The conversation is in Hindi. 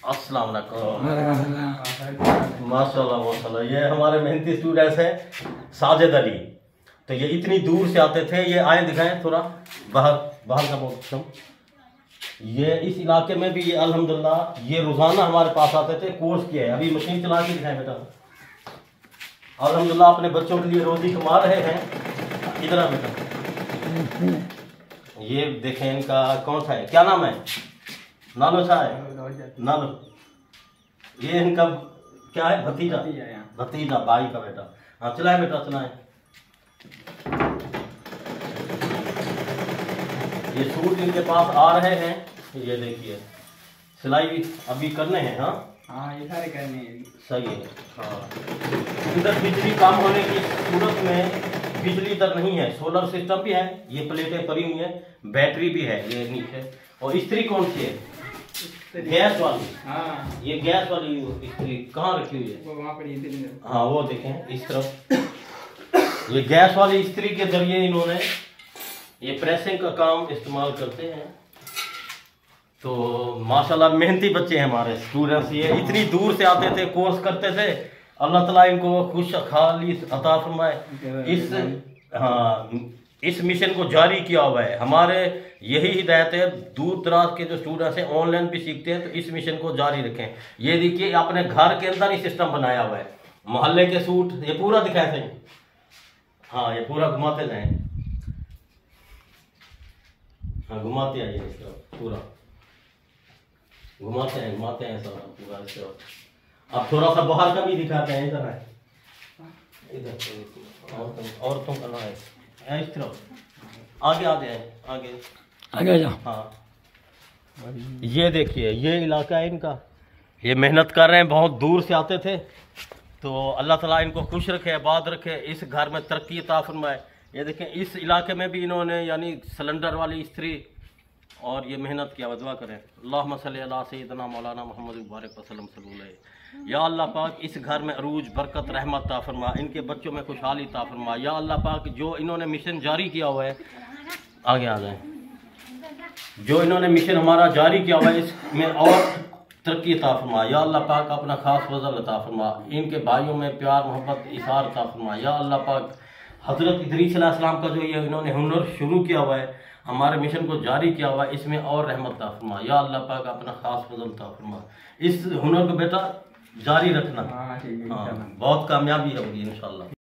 अस्सलाम वालेकुम। माशाल्लाह माशाल्लाह। ये हमारे मेहनती स्टूडेंट्स हैं साजिद अली। तो ये इतनी दूर से आते थे, ये आए दिखाएं थोड़ा बाहर बाहर का मौसम। ये इस इलाके में भी ये अल्हम्दुलिल्लाह ये रोजाना हमारे पास आते थे, कोर्स किया है। अभी मशीन चला के दिखाएं बेटा। अल्हम्दुलिल्लाह अपने बच्चों के लिए रोजी कमा रहे हैं। इधर आ बेटा। ये देखें इनका कौन सा है, क्या नाम है? नालो सा है नालो। ये इनका क्या है? भतीजा। भतीजा भाई का बेटा। हाँ चलाए बेटा चलाए। ये सूट इनके पास आ रहे हैं। ये देखिए सिलाई अभी करने हैं। हाँ ये सारे करने हैं। सही है। हाँ इधर बिजली कम होने की सूरत में बिजली इधर नहीं है, सोलर सिस्टम भी है। ये प्लेटें पड़ी हुई है, बैटरी भी है ये नीचे। और स्त्री कौन सी है? गैस वाली। हाँ ये गैस वाली स्त्री कहाँ रखी हुई है? वो वहाँ पर। हाँ वो देखें इस तरफ। ये गैस वाली स्त्री के जरिए इन्होंने ये प्रेसिंग का काम इस्तेमाल करते हैं। तो माशाल्लाह मेहनती बच्चे हैं हमारे स्टूडेंट्स। ये इतनी दूर से आते थे, कोर्स करते थे। अल्लाह ताला इनको खुश खाली अता फरमाए। इस मिशन को जारी किया हुआ है। हमारे यही हिदायत है, दूर दराज के जो स्टूडेंट्स हैं ऑनलाइन भी सीखते हैं, तो इस मिशन को जारी रखें। ये देखिए आपने घर के अंदर ही सिस्टम बनाया हुआ है। मोहल्ले के सूट ये पूरा दिखाए थे। हाँ ये पूरा घुमाते जाए। हाँ घुमाते आइए इस तरफ पूरा घुमाते हैं सब पूरा इस तरफ। अब थोड़ा सा बाहर का भी दिखाते हैं। इधर है इधर औरतों का ना है इस तरफ। आगे आगे जा। हाँ ये देखिए ये इलाका है इनका। ये मेहनत कर रहे हैं, बहुत दूर से आते थे। तो अल्लाह ताला इनको खुश रखे, आबाद रखे, इस घर में तरक्की अता फरमाए। ये देखें इस इलाके में भी इन्होंने यानी सिलेंडर वाली स्त्री और ये मेहनत किया। दुआ करें अल्लाहुम्मा सल्ली अला सय्यिदना मौलाना मोहम्मद मुबारक वसल्लम सल्लल्लाहु। या अल्लाह पाक इस घर में अरूज बरकत रहमत अता फरमा, इनके बच्चों में खुशहाली अता फरमा। या अल्लाह पाक जो इन्होंने मिशन जारी किया हुआ है, आगे आ जाए, जो इन्होंने मिशन हमारा जारी किया हुआ है इसमें और तरक्की अता फरमा। या अल्लाह पाक अपना खास फजल अता फरमा, इनके भाइयों में प्यार मोहब्बत इसार अता फरमा। या अल्लाह पाक हज़रत इदरीस अलैहिस्सलाम का जो ये इन्होंने हुनर शुरू किया हुआ है, हमारे मिशन को जारी किया हुआ है, इसमें और रहमत अता फरमा। या अल्लाह पाक अपना खास फजल अता फरमा। इस हुनर को बेटा जारी रखना। हाँ बहुत कामयाबी होगी इंशाअल्लाह।